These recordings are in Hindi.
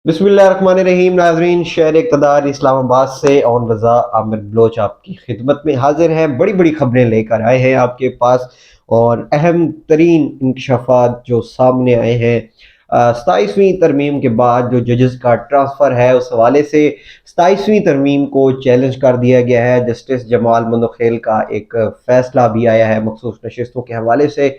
बिस्मिल्लाहिर्रहमानिर्रहीम। नाजरीन, शहर इक़्तिदार इस्लामाबाद से ओन रज़ा आमिर बलोच आपकी खिदमत में हाजिर है। बड़ी बड़ी खबरें लेकर आए हैं आपके पास और अहम तरीन इंकशाफात जो सामने आए हैं 27वीं तरमीम के बाद जो जजेस का ट्रांसफ़र है उस हवाले से 27वीं तरमीम को चैलेंज कर दिया गया है। जस्टिस जमाल मंदोखेल का एक फ़ैसला भी आया है मखसूस नशिस्तों के हवाले से।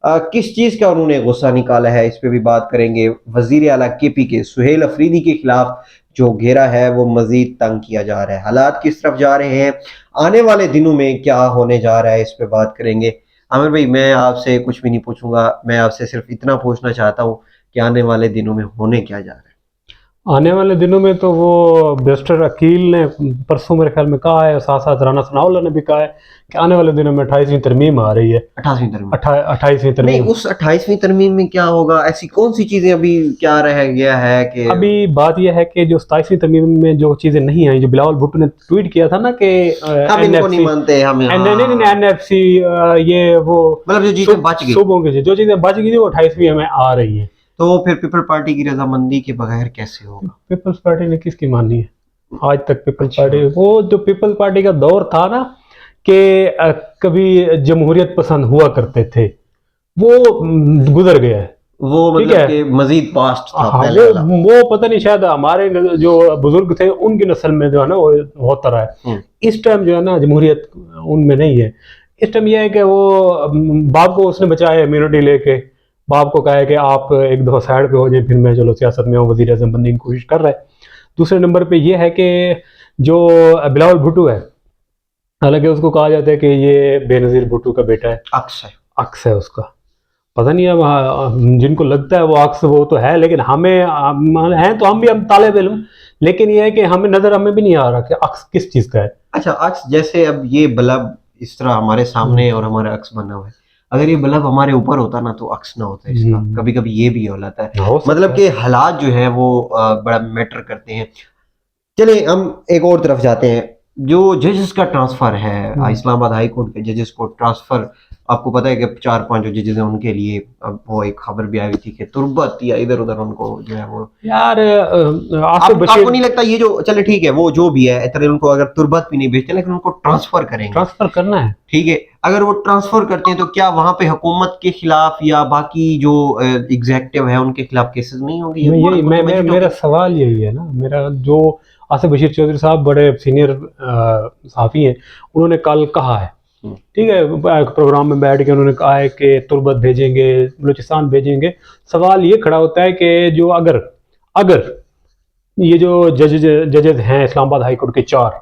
किस चीज़ का उन्होंने गुस्सा निकाला है इस पे भी बात करेंगे। वज़ीर आला केपी के सुहेल अफरीदी के खिलाफ जो घेरा है वो मज़ीद तंग किया जा रहा है। हालात किस तरफ जा रहे हैं, आने वाले दिनों में क्या होने जा रहा है, इस पे बात करेंगे। आमिर भाई, मैं आपसे कुछ भी नहीं पूछूंगा, मैं आपसे सिर्फ इतना पूछना चाहता हूँ कि आने वाले दिनों में होने क्या जा रहा है। आने वाले दिनों में तो वो बैरिस्टर अकील ने परसों मेरे ख्याल में कहा है, साथ साथ राना सनाउल्लाह ने भी कहा है कि आने वाले दिनों में 28वीं तरमीम आ रही है। 28वीं तरमीम 28वीं नहीं, तरमीम उस 28वीं तरमीम में क्या होगा? ऐसी कौन सी चीजें अभी क्या रह गया है कि अभी बात यह है कि जो 27वीं तरमीम में जो चीज़ें नहीं आई, जो बिलावल भुट्टो ने ट्वीट किया था ना कि हम इनको नहीं एनएफसी मानते, हमें एनएफसी ये वो मतलब जो चीजें बच गई सूबों की जो चीज़ें बच गई थी वो 28वीं में आ रही हैं। तो फिर पीपल पार्टी की रजामंदी के बगैर कैसे होगा? पीपल्स पार्टी ने किसकी मानी है आज तक? पीपल्स अच्छा। पार्टी, वो जो पीपल्स पार्टी का दौर था ना कि कभी जमहूरियत पसंद हुआ करते थे, वो गुजर गया है। वो ठीक मतलब है, कि मजीद पास्ट था हाँ, पहले वाला। वो पता नहीं, शायद हमारे जो बुजुर्ग थे उनकी नस्ल में जो है ना वो होता रहा है। इस टाइम जो है ना जमहूरियत उनमें नहीं है। इस टाइम यह है कि वो बाप को उसने बचाया इम्यूनिटी लेके, बाप को कहा है कि आप एक दफ़ा साइड पे हो जाए, फिर मैं चलो सियासत में हूँ, वज़ीर आज़म बनने की कोशिश कर रहा है। दूसरे नंबर पे ये है कि जो बिलावल भुट्टो है, हालांकि उसको कहा जाता है कि ये बेनज़ीर भुट्टो का बेटा है, अक्स है। अक्स है उसका। पता नहीं अब जिनको लगता है वो अक्स वो तो है, लेकिन हमें हैं तो हम भी, हम तालिब इल्म, लेकिन ये है कि हमें नज़र हमें भी नहीं आ रहा कि अक्स किस चीज़ का है। अच्छा, अक्स जैसे अब ये बल्ब इस तरह हमारे सामने और हमारा अक्स बना हुआ है, अगर ये बल्ब हमारे ऊपर होता ना तो अक्स ना होता इसका। कभी कभी ये भी हो जाता है, हो सकता मतलब है। कि हालात जो है वो बड़ा मैटर करते हैं। चलिए हम एक और तरफ जाते हैं। जो जजेस का ट्रांसफर है, इस्लामाबाद हाई कोर्ट के जजेस को ट्रांसफर, आपको पता है कि 4-5 जो जजेस हैं उनके लिए अब वो एक खबर भी आई थी कि तुर्बत या इधर उधर उनको जो है वो यार आसिफ आपको बशीर नहीं लगता ये जो, चले ठीक है वो जो भी है, इतने उनको अगर तुर्बत भी नहीं भेजते लेकिन उनको ट्रांसफर करेंगे, ट्रांसफर करना है। ठीक है, अगर वो ट्रांसफर करते हैं तो क्या वहां पे हुकूमत के खिलाफ या बाकी जो एग्जेक्टिव है उनके खिलाफ केसेस नहीं होंगे? ये मैं यही बहुत मैं मजिट मेरा होगी। सवाल यही है ना, मेरा जो आसिफ बशीर चौधरी साहब बड़े सीनियर सहाफ़ी हैं, उन्होंने कल कहा है, ठीक है, एक प्रोग्राम में बैठ के उन्होंने कहा है कि तुर्बत भेजेंगे, बलूचिस्तान भेजेंगे। सवाल ये खड़ा होता है कि जो अगर अगर ये जो जजेज हैं इस्लामाबाद हाई कोर्ट के 4,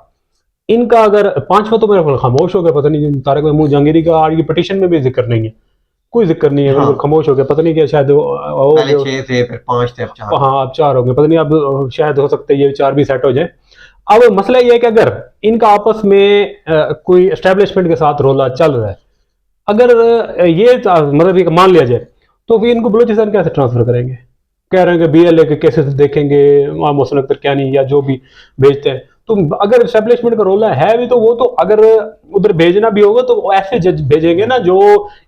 इनका अगर पांचवा तो मेरे ख्याल खामोश हो गया, पता नहीं तारक महमूद जहांगीरी का आज की पटिशन में भी जिक्र नहीं है, कोई जिक्र नहीं है, हाँ, बिल्कुल खामोश हो गया। पता नहीं क्या, शायद हो पहले गया। 6 थे, फिर 5 थे, अब 4 हो हाँ, अब 4 हो गए, पता नहीं, अब शायद हो सकता है ये 4 भी सेट हो जाए। अब मसला ये है कि अगर इनका आपस में कोई एस्टेब्लिशमेंट के साथ रोला चल रहा है, अगर ये मतलब ये मान लिया जाए, तो फिर इनको बलूचिस्तान कैसे ट्रांसफर करेंगे? कह रहे हैं कि BLA के केसेस देखेंगे, मोहसिन अख्तर कैनी या जो भी भेजते हैं। तो अगर एस्टेब्लिशमेंट का रोल है भी, तो वो तो अगर उधर भेजना भी होगा तो ऐसे जज भेजेंगे ना जो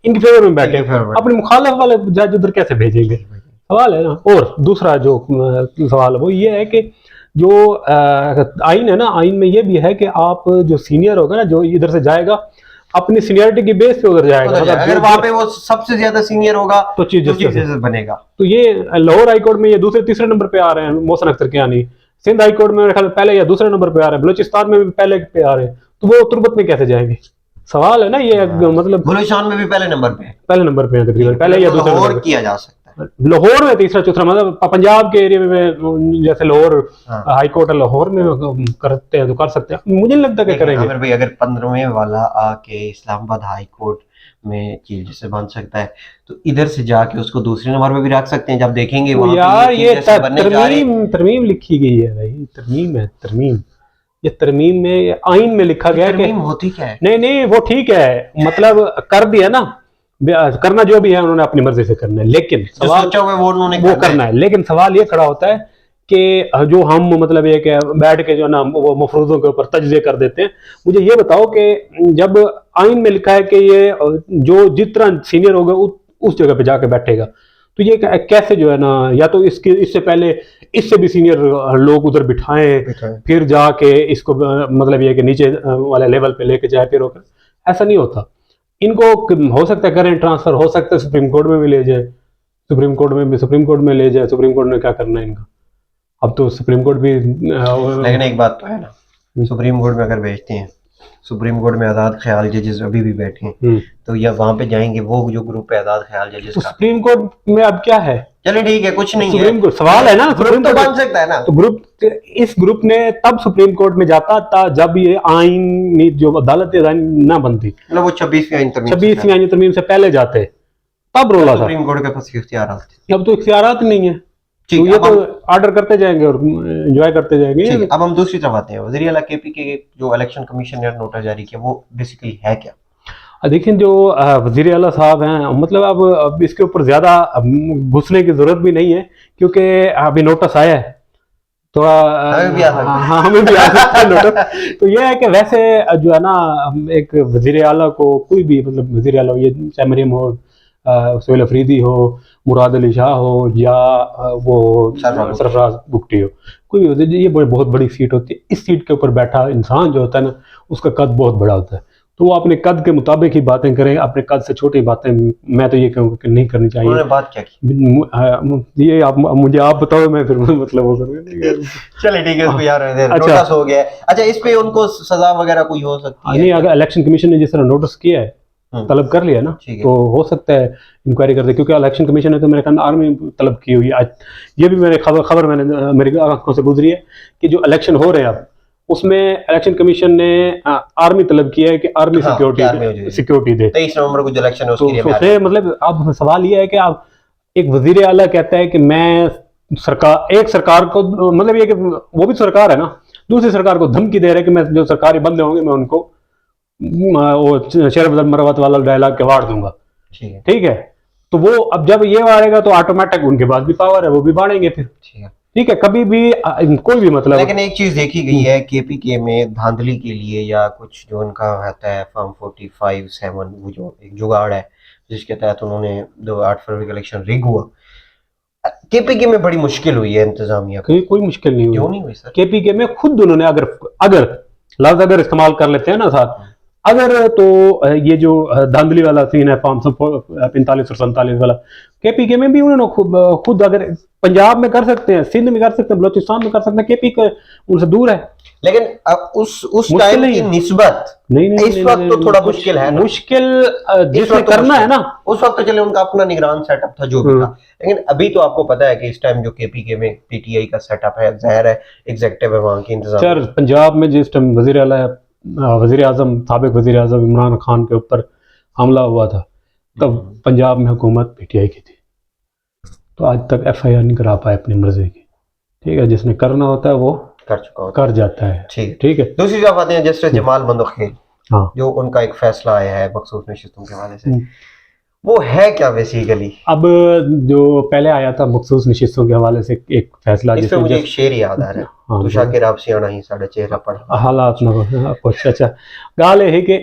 इनके फेवर में बैठे, इनके फेवर में। अपने मुखालिफ वाले जज उधर कैसे भेजेंगे? सवाल है ना। और दूसरा जो सवाल है वो ये है कि जो आइन है ना, आइन में ये भी है कि आप जो सीनियर होगा ना, जो इधर से जाएगा, अपनी सीनियरिटी की बेस पे उधर जाएगा। मतलब अगर वहां पे वो सबसे ज्यादा सीनियर होगा तो चीफ तो चीफ जस्टिस जस्टिस बनेगा। तो ये लाहौर हाईकोर्ट में ये दूसरे तीसरे नंबर पे आ रहे हैं मोहसिन अख्तर कियानी। सिंध हाईकोर्ट में मेरे ख्याल पहले या दूसरे नंबर पे आ रहे हैं, बलूचिस्तान में भी पहले पे आ रहे हैं, तो वो तुर्बत में कैसे जाएंगे? सवाल है ना ये, मतलब बलूचिस्तान में भी पहले नंबर पे है, पहले नंबर पे है तकरीबन, पहले या दूसरे नंबर लाहौर पे। किया जा सकता है। लाहौर में तीसरा चौथा, मतलब पंजाब के एरिया में जैसे लाहौर हाई कोर्ट है, लाहौर में करते हैं तो कर सकते हैं, मुझे नहीं लगता कि करेंगे। आमिर भाई, अगर 15वें वाला आके इस्लामाबाद हाई कोर्ट में चीफ जस्टिस बन सकता है तो इधर से जाके उसको दूसरे नंबर पे भी रख सकते हैं। जब देखेंगे तो वहां यार पे ये बनने जा रहे हैं। तरमीम लिखी गई है भाई, तरमीम है, तरमीम। ये तरमीम में, आइन में लिखा गया है कि तरमीम होती क्या है? नहीं नहीं वो ठीक है, मतलब कर दिया ना, करना जो भी है उन्होंने अपनी मर्जी से करना है, लेकिन जो सवाल सोचा हुआ है वो उन्होंने वो करना है। लेकिन सवाल ये खड़ा होता है कि जो हम मतलब ये कि बैठ के जो ना वो मफरूजों के ऊपर तजज़िये कर देते हैं। मुझे ये बताओ कि जब आइन में लिखा है कि ये जो जितना सीनियर होगा उस जगह पे जाके बैठेगा, तो ये कैसे जो है ना, या तो इससे पहले इससे भी सीनियर लोग उधर बिठाएं, फिर जाके इसको मतलब ये कि नीचे वाले लेवल पे लेके जाए, फिर ऐसा नहीं होता। इनको हो सकता है करें ट्रांसफर, हो सकता है सुप्रीम कोर्ट में भी ले जाए, सुप्रीम कोर्ट में ले जाए। सुप्रीम कोर्ट ने क्या करना है इनका, अब तो सुप्रीम कोर्ट भी लेकिन एक बात तो है ना, सुप्रीम कोर्ट में अगर भेजते हैं, सुप्रीम कोर्ट में आजाद ख्याल जजेस अभी भी बैठे हैं, तो या वहां पे जाएंगे वो जो ग्रुप है आजाद ख्याल जजेस का, सुप्रीम कोर्ट में अब क्या है, चलिए ठीक है कुछ नहीं सुप्रीम कोर्ट सवाल है ना, ग्रुप तो बन सकता है ना। तो इस ग्रुप ने तब सुप्रीम कोर्ट में जाता था जब ये आईन जो अदालत ना बनती, मतलब वो 26वीं आईन तरमीम से पहले जाते, तब रोला था। सुप्रीम कोर्ट के पास इख्तियार थे, अब तो इख्तियार नहीं है, तो ये तो ऑर्डर करते जाएंगे और एंजॉय करते जाएंगे। अब हम दूसरी तरफ आते हैं, वज़ीर आला केपी के जो इलेक्शन कमीशन ने नोटिस जारी किया वो बेसिकली है क्या? देखिए जो वज़ीर आला साहब हैं, मतलब अब इसके ऊपर ज़्यादा घुसने की ज़रूरत भी नहीं है, क्योंकि अभी नोटिस आया है, तो हमें भी आ सकता है नोटिस। तो ये है कि वैसे जो है ना, एक वज़ीर आला को कोई भी, मतलब वज़ीर आला ये चाहे मरीम हो, सुहेल अफरीदी हो, मुराद अली शाह हो, या वो सरफराज बुगटी हो, कोई भी, ये बहुत बड़ी सीट होती है। इस सीट के ऊपर बैठा इंसान जो होता है ना, उसका कद बहुत बड़ा होता है, तो वो अपने कद के मुताबिक ही बातें करें, अपने कद से छोटी बातें मैं तो ये कहूँगा कि नहीं करनी चाहिए। उन्होंने बात क्या की ये आप मुझे आप बताओ, मैं फिर मतलब वो करूँगा। चलिए ठीक है, यार नोटिस हो गया। अच्छा, इस पे उनको सजा वगैरह कोई हो सकती है? नहीं, अगर इलेक्शन कमीशन ने जिस तरह नोटिस किया है, तलब कर लिया ना, तो हो सकता है इंक्वायरी कर दे, क्योंकि इलेक्शन कमीशन ने तो मेरे ख्याल आर्मी तलब की हुई है। आज ये भी मैंने खबर मैंने मेरी आंखों से गुजरी है कि जो इलेक्शन हो रहे हैं अब, उसमें इलेक्शन कमीशन ने आर्मी तलब किया है कि आर्मी सिक्योरिटी दे। 23 नवंबर को जो इलेक्शन है उसके लिए मतलब अब सवाल ये है कि आप, एक वजीर आला कहता है कि मैं एक सरकार को, मतलब ये कि वो भी सरकार है ना, दूसरी सरकार को धमकी दे रहे हैं कि मैं जो सरकारी बंदे होंगे मैं उनको वो शेर मरवत वाला डायलॉग के वाड़ दूंगा। ठीक है, तो वो अब जब ये वाड़ेगा तो ऑटोमेटिक उनके पास भी पावर है, वो भी बाढ़ेंगे फिर। ठीक है, कभी भी कोई भी मतलब। लेकिन एक चीज देखी गई है केपीके में धांधली के लिए या कुछ जो उनका रहता है फॉर्म 45-7, वो जो एक जुगाड़ है जिसके तहत उन्होंने 8 फरवरी का इलेक्शन रिग हुआ, केपीके में बड़ी मुश्किल हुई है इंतजामिया को। कोई मुश्किल नहीं हुई। क्यों नहीं हुई सर? केपीके में खुद उन्होंने अगर लफ्ज अगर इस्तेमाल कर लेते हैं ना साथ, अगर तो ये जो धांधली वाला सीन है फॉर्म 45 और 47 वाला, केपीके में भी उन्होंने खुद अगर पंजाब में कर सकते हैं, सिंध में कर सकते हैं, बलोचिस्तान में कर सकते हैं, केपी उनसे दूर है। लेकिन अब उस टाइम की निस्बत नहीं, इस वक्त तो थोड़ा मुश्किल है। मुश्किल जिसने करना है ना, उस वक्त तो चले उनका अपना निगरान सेटअप था जो भी था, लेकिन अभी तो आपको पता है कि इस टाइम जो केपीके में पीटीआई का सेटअप है, जाहिर है एग्जीक्यूटिव है वहां की इंतजाम। सर पंजाब में जिस टाइम वजीर आजम साबिक वजीर आजम इमरान खान के ऊपर हमला हुआ था, तब पंजाब में हुकूमत पीटीआई की थी, तो आज तक एफआईआर नहीं करा पाए अपनी मर्जी की। ठीक है, जिसने करना होता है वो कर चुका होता है, कर जाता है। ठीक है। दूसरी तरफ आते हैं जस्टिस जमाल बंदोखेल, जो उनका एक फैसला आया है मखसूस नशिस्तों के हवाले से, वो है क्या बेसिकली? अब जो पहले आया था मखसूस नशिस्तों के हवाले से एक फैसला, जिसमें मुझे एक शेर याद आ रहा है, तो शाकिर आप सियाना ही साढ़े चेहरा पड़ा हालात ना कुछ। अच्छा, गाल है कि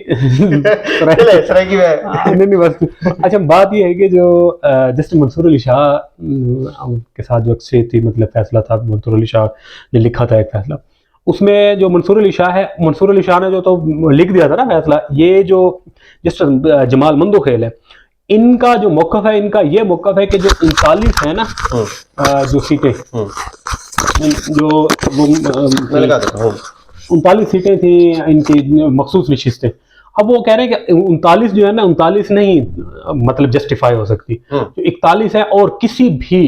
नहीं बस। अच्छा, बात ये है कि जो जस्टिस मंसूर अली शाह के साथ जो अक्सर थी, मतलब फैसला था, मंसूर अली शाह ने लिखा था एक फैसला, उसमें जो मंसूर अली शाह ने जो तो लिख दिया था ना फैसला, ये जो जस्टिस जमाल बंदोखेल है, इनका जो मौक़िफ़ है, इनका ये मौक़िफ़ है कि जो 39 है ना जो सीटें, जो 39 सीटें थी इनकी मखसूस नशिस्तें, अब वो कह रहे हैं कि 39 जो है ना, 39 नहीं मतलब जस्टिफाई हो सकती, जो 41 है, और किसी भी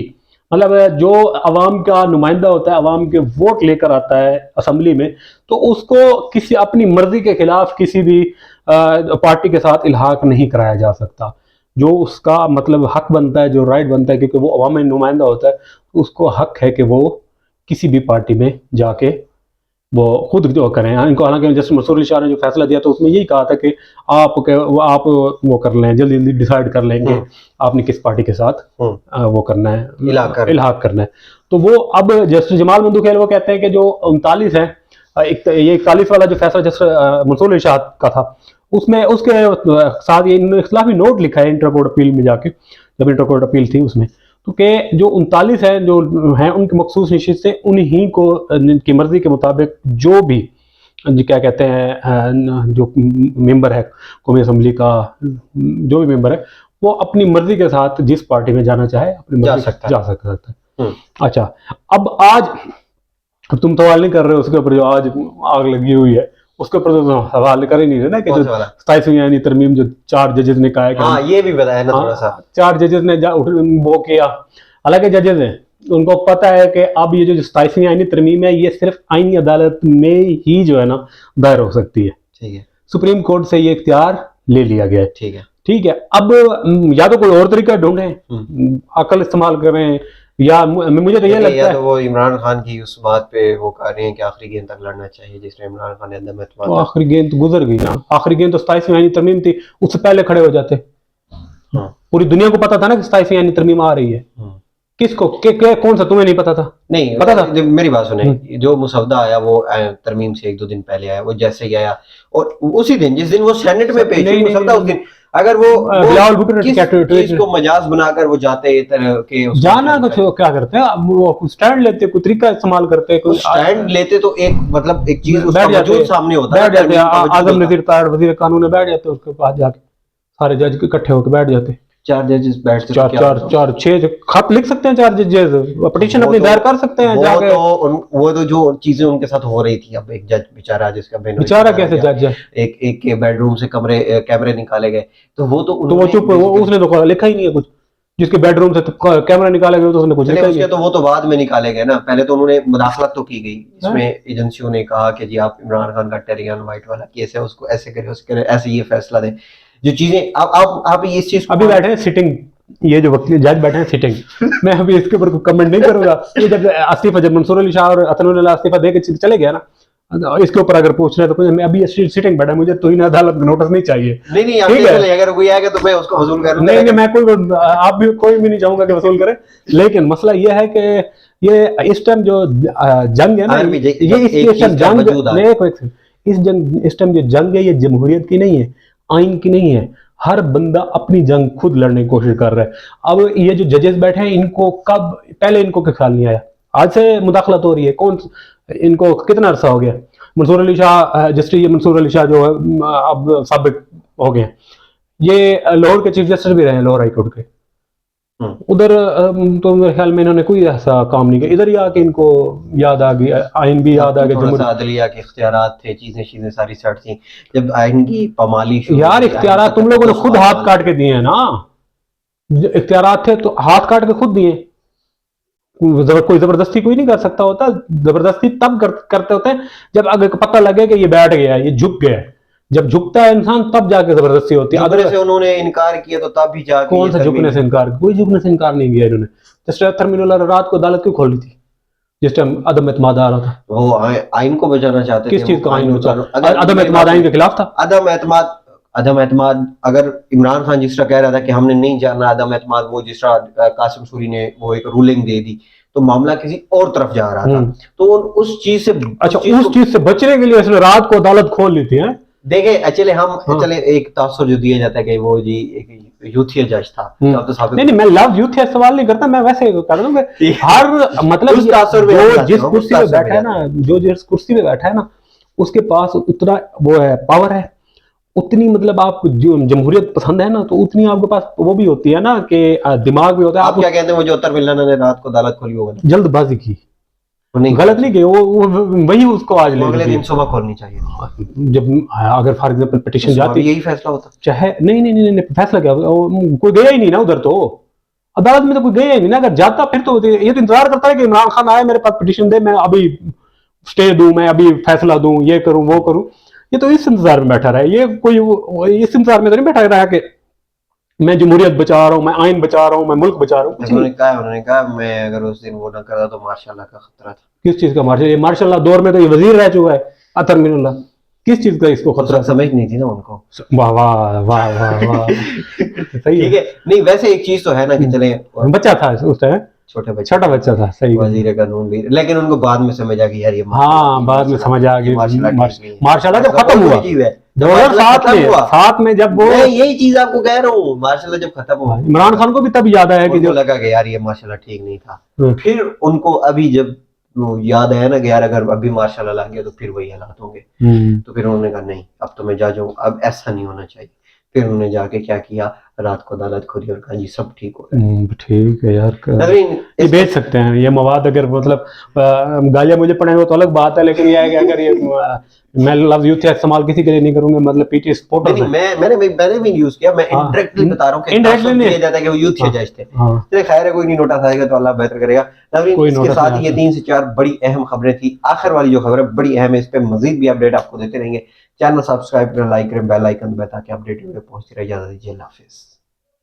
मतलब जो अवाम का नुमाइंदा होता है, अवाम के वोट लेकर आता है असम्बली में, तो उसको किसी अपनी मर्जी के खिलाफ किसी भी पार्टी के साथ इल्हाक नहीं कराया जा सकता। जो उसका मतलब हक बनता है, जो राइट बनता है, क्योंकि वो अवाम में नुमाइंदा होता है, उसको हक है कि वो किसी भी पार्टी में जाके वो खुद जो करें। इनको हालांकि जस्टिस मंसूर अली शाह ने जो फैसला दिया तो उसमें यही कहा था कि आप वो कर लें, जल्दी जल्दी डिसाइड कर लेंगे आपने किस पार्टी के साथ वो करना है, इल्हाक करना है। तो वो अब जस्टिस जमाल बंदोखेल वो कहते हैं कि जो 39 है, ये 41 वाला जो फैसला जस्टिस मंसूर अली शाह का था, उसमें उसके साथ ये इख्तिलाफी नोट लिखा है इंटर कोर्ट अपील में जाके, जब इंटर कोर्ट अपील थी उसमें, तो के जो 39 है जो हैं उनकी मखसूस नशिस्तें उन्हीं को की मर्जी के मुताबिक जो भी क्या कहते हैं जो मेंबर है कौमी असम्बली का जो भी मेंबर है वो अपनी मर्जी के साथ जिस पार्टी में जाना चाहे अपनी मर्जी जा सकता है। अच्छा, अब आज अब तुम सवाल नहीं कर रहे हो उसके ऊपर जो आज आग लगी हुई है उसके ऊपर तो सवाल कर ही नहीं रहे ना कि जो 27वीं यानी तरमीम जो 4 जजेस ने कहा है हाँ, ये भी बताया ना थोड़ा सा। 4 जजेस ने वो किया, हालांकि जजेस हैं उनको पता है कि अब ये जो 27वीं आईनी तरमीम है ये सिर्फ आईनी अदालत में ही जो है ना दायर हो सकती है। ठीक है, सुप्रीम कोर्ट से ये इख्तियार ले लिया गया है। ठीक है, ठीक है। अब या तो कोई और तरीका ढूंढे, अकल इस्तेमाल करें, या मुझे तो ये लगता है तो वो इमरान खान की उस बात पे वो कह रहे हैं कि आखिरी गेंद तक लड़ना चाहिए जिसने इमरान खान ने अदम एतमाद। तो आखिरी गेंद तो गुजर गई ना, आखिरी गेंद तो 27वीं आईनी तरमीम थी, उससे पहले खड़े हो जाते। पूरी दुनिया को पता था ना कि 27वीं आईनी तरमीम आ रही है। किसको कौन सा तुम्हें नहीं पता था? नहीं पता था। मेरी बात सुने, जो मुसवदा आया वो तरमीम से 1-2 दिन पहले आया, वो जैसे ही आया और उसी दिन जिस दिन वो सेनेट में पेश हुई मुसवदा उस दिन अगर वो किस को मजाज बनाकर वो जाते के जाना तो क्या करते हैं वो स्टैंड लेते, कोई तरीका इस्तेमाल करते, कोई स्टैंड लेते तो एक मतलब एक चीज बैठ जाते सामने होता बैठ जाते आजम नजीर तार वजीर कानून में बैठ जाते, उसके पास जाके सारे जज इकट्ठे होकर बैठ जाते। 4 जजेस बैठते, 4-6 खत लिख सकते हैं, 4 जजेस पिटीशन अपनी दायर कर सकते हैं जाके। वो तो जो चीजें उनके साथ हो रही थी, अब एक जज बेचारा जिसका बेचारा कैसे जज है, एक के बेडरूम से कैमरे निकाले गए तो वो चुप, उसने तो लिखा ही नहीं है कुछ, जिसके बेडरूम से कैमरा निकाले गए तो उसने कुछ लिखा ही नहीं। तो वो तो बाद में निकाले गए ना, पहले तो उन्होंने मुदाखलत तो की गई, इसमें एजेंसियों ने कहा कि जी आप इमरान खान का टेरियन वाइट वाला केस है उसको ऐसे करें उसके करें, ऐसे ये फैसला दें, जो चीजें आप इस चीज अभी बैठे हैं सिटिंग, ये जो वकील जज बैठे हैं सिटिंग मैं अभी इसके ऊपर कमेंट नहीं करूंगा। ये जब इस्तीफा, जब मंसूर अली शाह और अतनुल्लाह इस्तीफा दे के चले गया ना, इसके ऊपर अगर पूछ रहे तो मैं अभी सिटिंग बैठा, मुझे तो इन अदालत में नोटिस नहीं चाहिए। नहीं ठीक है, अगर कोई आएगा तो मैं उसको वसूल करूंगा। नहीं मैं आप भी कोई भी नहीं चाहूंगा कि वसूल करे, लेकिन मसला ये है कि ये इस टाइम जो जंग है ना, ये इस टाइम जो जंग है ये जमहूरियत की नहीं है, आइन की नहीं है, हर बंदा अपनी जंग खुद लड़ने की कोशिश कर रहा है। अब ये जो जजेस बैठे हैं इनको कब पहले इनको क्या ख्याल नहीं आया, आज से मुदाखलत हो रही है, कौन इनको कितना अरसा हो गया? मंसूर अली शाह, जस्टिस ये मंसूर अली शाह जो है अब साबिक हो गए, ये लाहौर के चीफ जस्टिस भी रहे हैं, लाहौर हाई कोर्ट के। उधर तो मेरे ख्याल में इन्होंने कोई ऐसा काम नहीं किया, इधर ही आके इनको याद आ गई, आइन भी याद आ गया, अदलिया के इख्तियारात थे, चीजें सारी सेट थी, जब आइन की पामाली यार इख्तियारात तुम लोगों ने खुद हाथ काट के दिए हैं ना, इख्तियारात थे तो हाथ काट के खुद दिए, कोई जबरदस्ती कोई नहीं कर सकता होता, जबरदस्ती तब करते होते हैं जब अगर पता लगे कि ये बैठ गया, ये झुक गया, जब झुकता है इंसान तब जाके जबरदस्ती होती है। अगर से उन्होंने इनकार किया तो तब भी जाके कौन सा झुकने से इनकार, कोई झुकने से इनकार नहीं किया इन्होंने। जस्टिस थर्मिनुल्लाह रात को अदालत क्यों खोली थी जिस टाइम अदम एतमाद आ रहा था? वो आइन को बचाना चाहते थे। किस चीज का आइन? अदम एतमाद आइन के खिलाफ था। अदम एतमाद अगर इमरान खान जिस तरह कह रहा था कि हमने नहीं जाना अदम एतमाद, वो जिस तरह कासिम सूरी ने वो एक रूलिंग दे दी तो मामला किसी और तरफ जा रहा था, तो उस चीज से उस चीज से बचने के लिए इसने रात को अदालत खोल ली थी। देखे चले एक तासुर जो दिया जाता है कि वो जी एक यूथिया जज था, तो नहीं मैं लव यूथिया सवाल नहीं करता, मैं वैसे कर रहा हूँ हर मतलब जिस कुर्सी पे बैठा है ना, जो जिस कुर्सी पे बैठा है ना उसके पास उतना वो है, पावर है, उतनी मतलब आपको जमहूरियत पसंद है ना तो उतनी आपके पास वो भी होती है ना कि दिमाग भी होता है। आप क्या कहते हैं वो जो उत्तर मिलाना ने रात को अदालत खोली होगा? जल्दबाजी की, गलत नहीं की, वो वही उसको आज ले अगले दिन सुबह खोलनी चाहिए। जब अगर फॉर एग्जांपल पिटीशन जाती, यही फैसला होता चाहे नहीं फैसला क्या, कोई गया ही नहीं ना उधर, तो अदालत में तो कोई गया ही नहीं ना। अगर जाता फिर तो ये तो इंतजार करता है कि इमरान खान आए मेरे पास पिटीशन दे, मैं अभी स्टे दूं, मैं अभी फैसला दूं, ये करूं वो करूं, ये तो इस इंतजार में बैठा रहा है। ये कोई इस इंतजार में तो नहीं बैठा रहा है कि मैं जमहूरियत बचा रहा हूँ, मैं आइन बचा रहा हूँ, मैं मुल्क बचा रहा हूँ। उन्होंने कहा मैं अगर उस दिन वो ना करता तो मार्शाल्लाह का खतरा था। किस चीज का मार्शल? मार्शाल्लाह दौर में तो ये वजीर रह चुका है अतर मिनुल्लाह, किस चीज का इसको खतरा? समझ नहीं थी ना उनको। वाह वाह वाह वाह वाह सही है। नहीं वैसे एक चीज तो है ना कि चले बच्चा था उस टाइम, छोटा बच्चा था, सही वजीर कानून भी, लेकिन उनको बाद में समझ आ गई यार ये, हाँ बाद में समझ आ गई मार्शाल्लाह जब खत्म हुआ, 2007 खत्म में, हुआ, 7 में जब वो मैं यही चीज आपको कह रहा हूँ, माशाल्लाह जब खत्म हुआ इमरान खान को भी तब याद आया कि उनको जो लगा कि यार ये माशाल्लाह ठीक नहीं था। हम्म, फिर उनको अभी जब वो याद आया ना कि यार अगर अभी माशाल्लाह लग गया तो फिर वही हालात होंगे, तो फिर उन्होंने कहा नहीं अब तो मैं जा जाऊँ, अब ऐसा नहीं होना चाहिए। फिर उन्होंने जाके क्या किया, रात को अदालत खोली और कहा जी सब ठीक हो रहा है। ठीक है यार नवीन ये इस बेच सकते हैं ये मवाद, अगर मतलब गालियां मुझे पड़े वो तो अलग बात है, लेकिन ये है कि अगर ये मैं लफ्ज यूथ इस्तेमाल किसी के लिए नहीं करूंगा, मतलब पीटी नहीं सपोर्टर्स नहीं, हैं। मैंने भी यूज किया, मैं हाँ इनडायरेक्टली बता रहा हूँ कि इनडायरेक्टली तासुब नहीं, दिया जाता है कि वो यूथ हाँ से जज थे। हाँ चलिए खैर है, कोई नहीं, नोटिस आएगा तो अल्लाह बेहतर करेगा। नवीन कोई इसके नोटिस नहीं साथ ये आता। 3 से 4 बड़ी अहम खबरें थी, आखिर वाली जो खबर है बड़ी अहम है, इस पे मजीद भी अपडेट आपको देते रहेंगे। चैनल सब्सक्राइब करें, लाइक करें, बेल आइकन दबाएं ताकि अपडेट वीडियो पहुंचती रहे। इजाजत दीजिए, अल्लाह हाफिज।